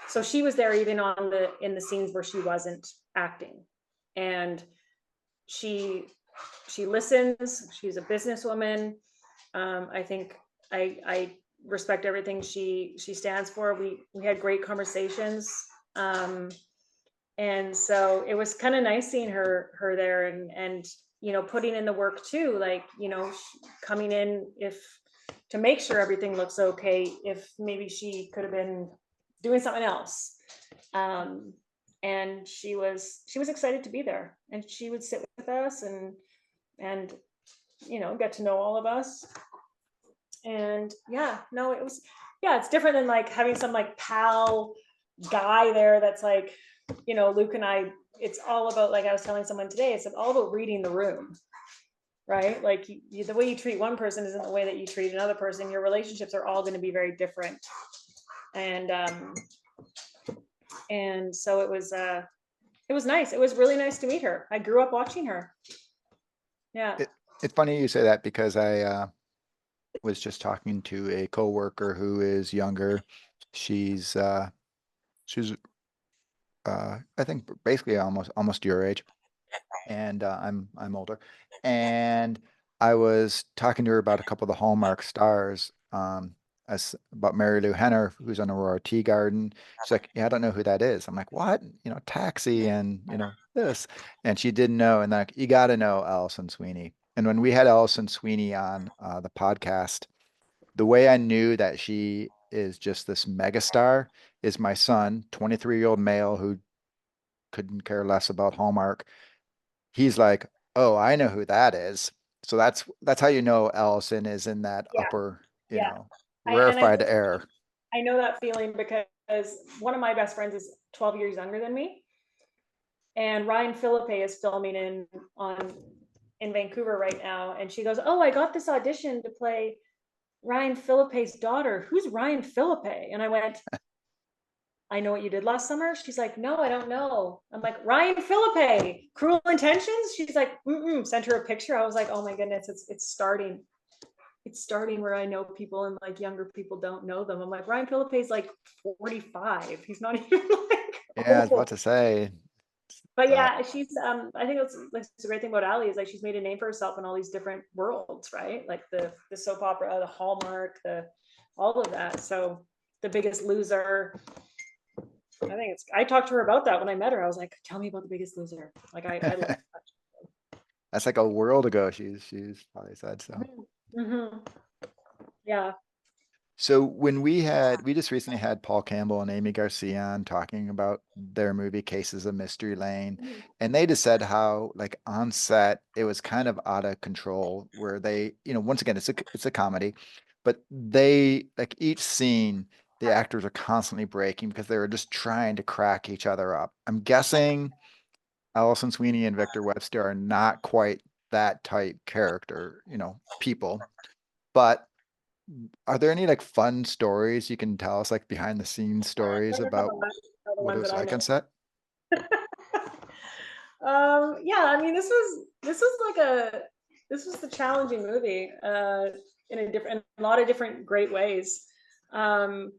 So she was there even in the scenes where she wasn't acting, and she she listens. She's a businesswoman. I think I respect everything she stands for. We had great conversations, um, and so it was kind of nice seeing her there, and putting in the work too, like coming in if to make sure everything looks okay. If maybe she could have been doing something else, um, and she was excited to be there, and she would sit with us and get to know all of us. And yeah, no, it was, yeah, it's different than like having some like pal guy there that's like, Luke and I, it's all about, like I was telling someone today, it's all about reading the room, right? Like the way you treat one person isn't the way that you treat another person. Your relationships are all going to be very different. And so it was nice. It was really nice to meet her. I grew up watching her. Yeah. It's funny you say that because I was just talking to a coworker who is younger. She's I think basically almost your age, and I'm older. And I was talking to her about a couple of the Hallmark stars, as about Mary Lou Henner, who's on Aurora Tea Garden. She's like, yeah, I don't know who that is. I'm like, what? Taxi and this, and she didn't know. And like, you got to know Allison Sweeney. And when we had Allison Sweeney on the podcast, the way I knew that she is just this megastar is my son, 23-year-old male who couldn't care less about Hallmark. He's like, "Oh, I know who that is." So that's how you know Allison is in that Yeah. upper, Yeah. And I rarefied think air. I know that feeling because one of my best friends is 12 years younger than me, and Ryan Philippe is filming in Vancouver right now, and she goes, "Oh, I got this audition to play Ryan Philippe's daughter. Who's Ryan Philippe?" And I went, "I know what you did last summer." She's like, "No, I don't know." I'm like, "Ryan Philippe, Cruel Intentions." She's like, sent her a picture. I was like, "Oh my goodness, it's starting. It's starting where I know people and like younger people don't know them." I'm like, Ryan Philippe's like 45. He's not even like Yeah, I was about old. to say, But uh, yeah, she's I think that's the great thing about Allie is like she's made a name for herself in all these different worlds, right? Like the soap opera, the Hallmark, the all of that. So The Biggest Loser, I talked to her about that when I met her. I was like, tell me about The Biggest Loser. Like I love That's like a world ago. She's probably said so. that. Mm-hmm. Yeah. So when we just recently had Paul Campbell and Amy Garcia on talking about their movie Cases of Mystery Lane, and they just said how like on set it was kind of out of control where they, once again it's a comedy, but they like each scene the actors are constantly breaking because they were just trying to crack each other up. I'm guessing Allison Sweeney and Victor Webster are not quite that type character, people, but are there any like fun stories you can tell us, like behind the scenes stories about Are the what it ones was that I like on know. set? Yeah, I mean, this was the challenging movie in a lot of different great ways. Um,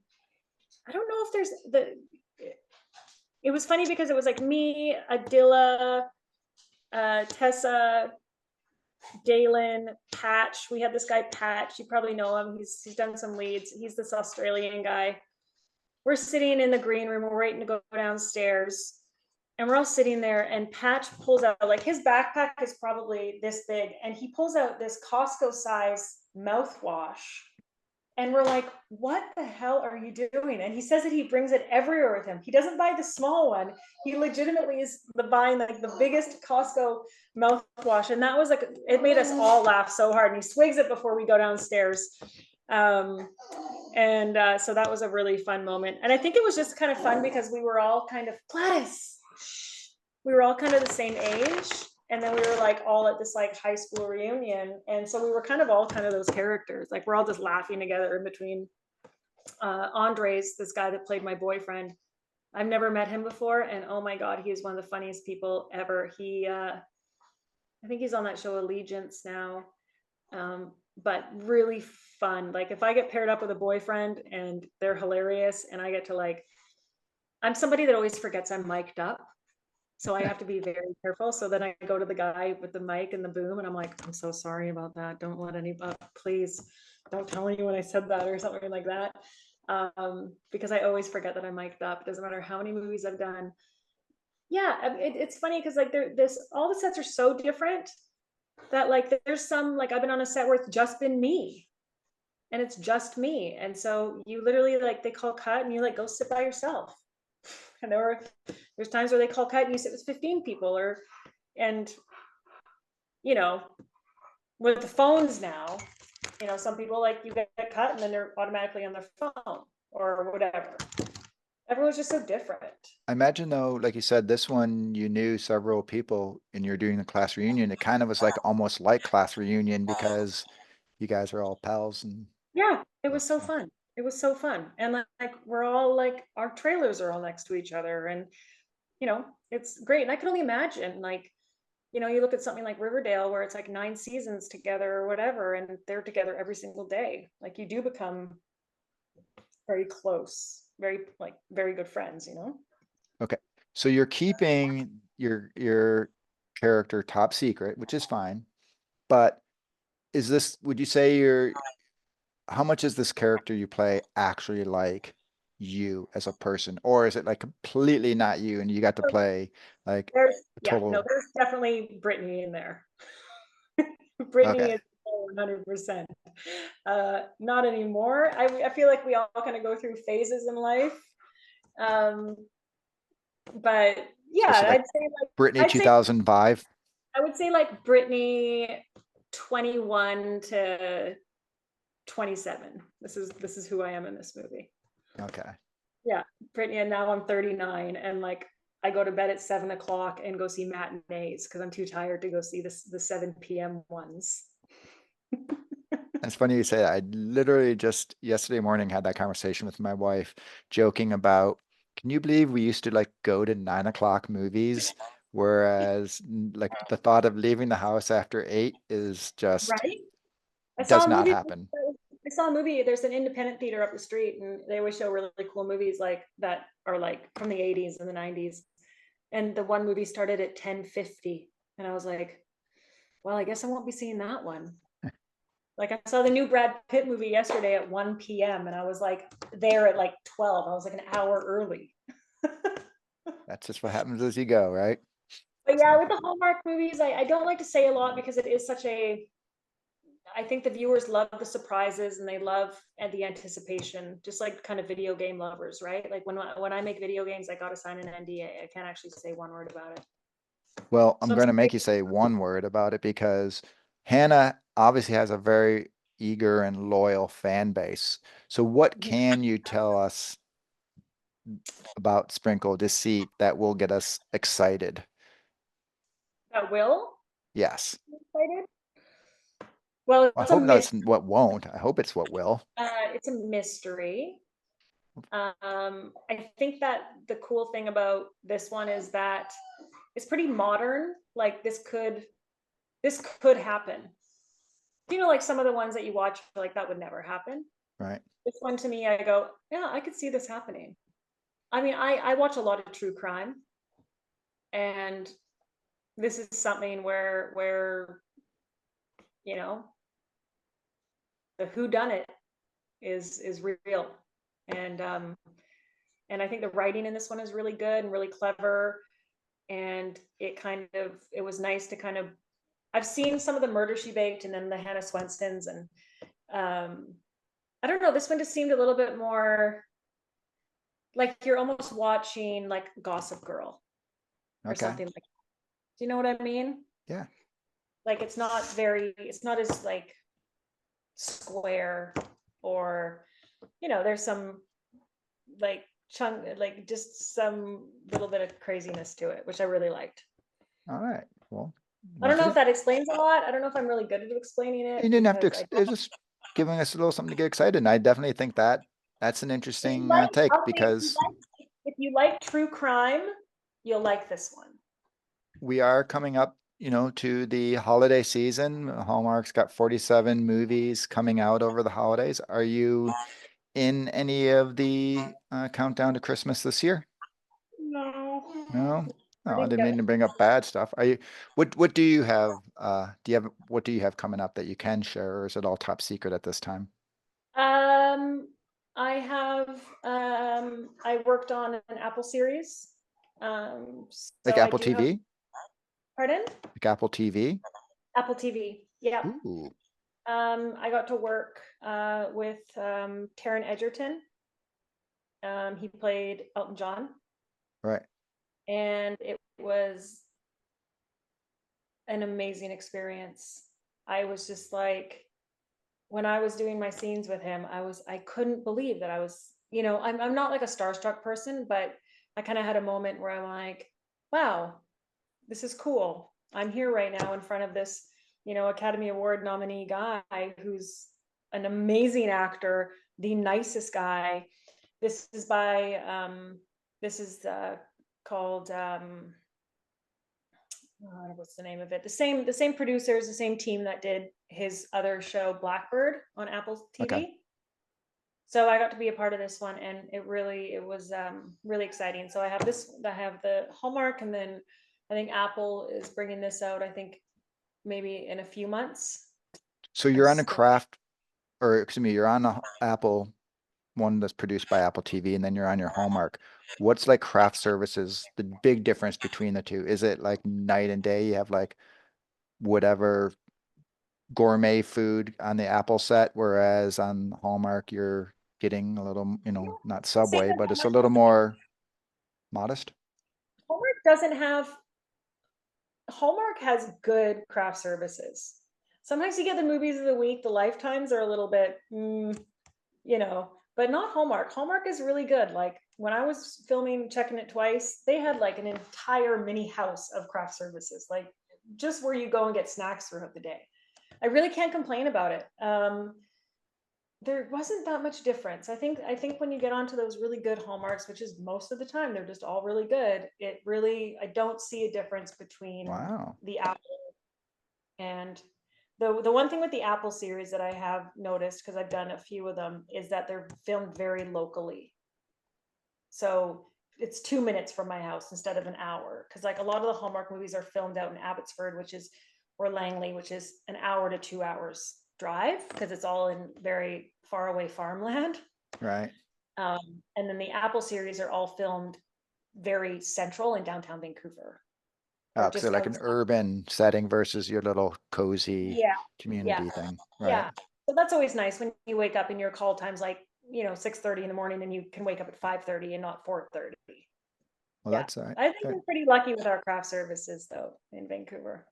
I don't know if there's the. It was funny because it was like me, Adila, Tessa, Dalen, Patch. We had this guy Patch. You probably know him. He's done some leads. He's this Australian guy. We're sitting in the green room. We're waiting to go downstairs, and we're all sitting there. And Patch pulls out, like, his backpack is probably this big, and he pulls out this Costco size mouthwash. And we're like, what the hell are you doing? And he says that he brings it everywhere with him. He doesn't buy the small one. He legitimately is buying like the biggest Costco mouthwash. And that was like, it made us all laugh so hard. And he swigs it before we go downstairs. So that was a really fun moment. And I think it was just kind of fun because we were all kind of, Gladys, we were all kind of the same age. And then we were like all at this like high school reunion. And so we were kind of all kind of those characters. Like we're all just laughing together in between. Andres, this guy that played my boyfriend, I've never met him before. And oh my God, he is one of the funniest people ever. I think he's on that show Allegiance now. But really fun. Like if I get paired up with a boyfriend and they're hilarious and I get to like, I'm somebody that always forgets I'm mic'd up. So I have to be very careful. So then I go to the guy with the mic and the boom and I'm like, I'm so sorry about that. Don't let anybody, please don't tell anyone I said that or something like that. Because I always forget that I'm mic'd up. It doesn't matter how many movies I've done. Yeah, it's funny because like all the sets are so different that like there's some, like I've been on a set where it's just been me and it's just me. And so you literally like they call cut and you like go sit by yourself. And there's times where they call cut and you sit with 15 people and you know, with the phones now, some people like you get cut and then they're automatically on their phone or whatever. Everyone's just so different. I imagine though, like you said, this one you knew several people and you're doing the class reunion. It kind of was like almost like class reunion because you guys are all pals and Yeah, it was so so. fun. It was so fun. And like we're all like our trailers are all next to each other and it's great. And I can only imagine like, you look at something like Riverdale where it's like 9 seasons together or whatever, and they're together every single day. Like you do become very close, very good friends. Okay. So you're keeping your character top secret, which is fine. But would you say how much is this character you play actually like you as a person? Or is it like completely not you and you got to play like a total. There's definitely Brittany in there. Brittany Okay. is 100%. Not anymore. I feel like we all kind of go through phases in life. Um, but So yeah, it's like Brittany I'd say 2005. I would say like Brittany 21 to 27. This is who I am in this movie. Okay. Yeah, Brittany, and now I'm 39, and like I go to bed at 7 o'clock and go see matinees because I'm too tired to go see the 7 p.m. ones. It's funny you say that. I literally just yesterday morning had that conversation with my wife, joking about, can you believe we used to like go to 9 o'clock movies, whereas like the thought of leaving the house after 8 is just Right? I saw does a not movie. happen. I saw a movie. There's an independent theater up the street, and they always show really cool movies like that are like from the 80s and the 90s. And the one movie started at 10:50, and I was like, well, I guess I won't be seeing that one. Like I saw the new Brad Pitt movie yesterday at 1 p.m. and I was like there at like 12. I was like an hour early. That's just what happens as you go, right? But So, yeah, with the Hallmark movies, I don't like to say a lot because it is such a, I think the viewers love the surprises and they love the anticipation, just like kind of video game lovers, right? Like when I make video games, I got to sign an NDA. I can't actually say one word about it. well, So I'm I'm going to make sorry. you say one word about it because Hannah obviously has a very eager and loyal fan base. So, what can you tell us about Sprinkle of Deceit that will get us excited? That will Yes. excited. Well, I it's a hope that's what won't. I hope it's what will. it's a mystery. I think that the cool thing about this one is that it's pretty modern. Like this could happen. You know, like some of the ones that you watch, like that would never happen. Right. This one to me, I go, yeah, I could see this happening. I mean, I watch a lot of true crime, and this is something where you know the who done it is real, and um, and I think the writing in this one is really good and really clever, and it was nice to kind of, I've seen some of the Murder She Baked and then the Hannah Swensons, and um, I don't know, this one just seemed a little bit more like you're almost watching like Gossip Girl or Okay. something like that. Do you know what I mean? Yeah. Like it's not as like square, or there's some like chunk, like just some little bit of craziness to it, which I really liked. All right. Well, I don't once know if again, that explains a lot. I don't know if I'm really good at explaining you it didn't have to, because I it's just giving us a little something to get excited. And I definitely think that that's an if you interesting like, take I'll say because if you like true crime, you'll like this one. we are coming up, to the holiday season. Hallmark's got 47 movies coming out over the holidays. Are you in any of the countdown to Christmas this year? No, No? I No, I didn't didn't get mean to bring up bad stuff. Are you, what do you have, what do you have coming up that you can share, or is it all top secret at this time? Um, I worked on an Apple series. Like So I Apple do have, TV? pardon? Like Apple TV? Apple TV. Yep. Ooh, I got to work with Taron Egerton. He played Elton John, right. and it was an amazing experience. I was just like, when I was doing my scenes with him, I couldn't believe that I was, I'm not like a starstruck person, but I kind of had a moment where I'm like, wow, this is cool. I'm here right now in front of this, Academy Award nominee guy who's an amazing actor, the nicest guy. This is by this is called what's the name of it? The same producers, the same team that did his other show Blackbird on Apple Okay. TV. So I got to be a part of this one, and it was really exciting. So I have the Hallmark, and then I think Apple is bringing this out, I think maybe in a few months. So And you're on a so craft, or excuse me, you're on the Apple one that's produced by Apple TV, and then you're on your Hallmark. What's like craft services, the big difference between the two? Is it like night and day? You have like whatever gourmet food on the Apple set, whereas on Hallmark, you're getting a little, not I'll say Subway, that but it's a little more modest. Hallmark doesn't have Hallmark has good craft services. Sometimes you get the movies of the week, the lifetimes are a little bit, but not Hallmark. Hallmark is really good. Like when I was filming Checking It Twice, they had like an entire mini house of craft services, like just where you go and get snacks throughout the day. I really can't complain about it. There wasn't that much difference. I think when you get onto those really good Hallmarks, which is most of the time, they're just all really good. I don't see a difference between Wow. the Apple and the one thing with the Apple series that I have noticed, because I've done a few of them, is that they're filmed very locally. So it's 2 minutes from my house instead of an hour. Because like a lot of the Hallmark movies are filmed out in Abbotsford, or Langley, which is an hour to 2 hours drive, because it's all in very far away farmland. Right. And then the Apple series are all filmed very central in downtown Vancouver. Or Oh, so just like an outside. urban setting versus your little cozy Yeah, yeah, community thing, right? yeah. So that's always nice when you wake up and your call time's like, 6:30 in the morning, and you can wake up at 5:30 and not 4:30. Well, Yeah. that's all right. I think we're pretty lucky with our craft services though in Vancouver.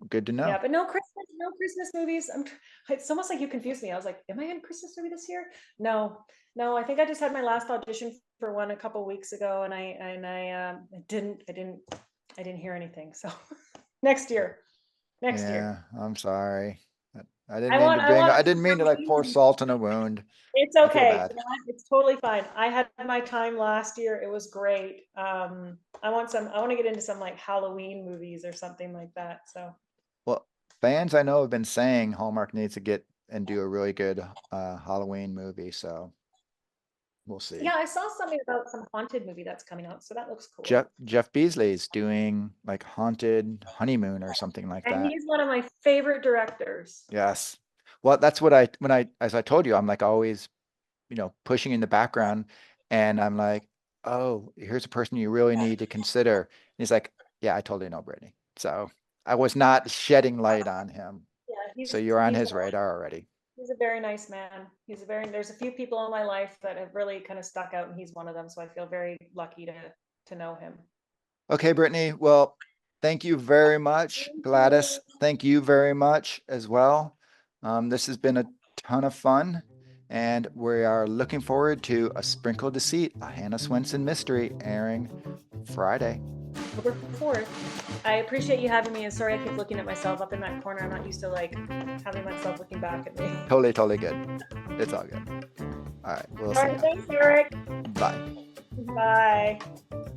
Good to Yeah, know. but no Christmas movies. It's almost like you confused me. I was like, am I in a Christmas movie this year? No, no. I think I just had my last audition for one a couple weeks ago, and I didn't hear anything. So next year, next year. Yeah, I'm sorry. I didn't I mean want to I bring, want I some didn't mean to like pour Halloween. salt in a wound. It's I feel okay. bad. It's totally fine. I had my time last year. It was great. I want to get into some like Halloween movies or something like that. So Well, fans I know have been saying Hallmark needs to get and do a really good Halloween movie, so we'll see. yeah, I saw something about some haunted movie that's coming out. So that looks cool. Jeff Beasley's doing like Haunted Honeymoon or something like And that. he's one of my favorite directors. Yes. Well, that's what as I told you, I'm like always, pushing in the background, and I'm like, oh, here's a person you really need to consider. And he's like, yeah, I totally know Brittany. So I was not shedding light on him. Yeah, So you're on his radar already. he's a very nice man. There's a few people in my life that have really kind of stuck out, and he's one of them. So I feel very lucky to know him. Okay, Brittany. Well, thank you very much. Thank Gladys, you. thank you very much as well. This has been a ton of fun, and we are looking forward to A Sprinkle of Deceit, a Hannah Swensen mystery, airing Friday. October 4th. I appreciate you having me, and sorry I keep looking at myself up in that corner. I'm not used to like having myself looking back at me. Totally, totally good. It's all good. All right, we'll All see right, you. thanks, Eric. Bye. Bye.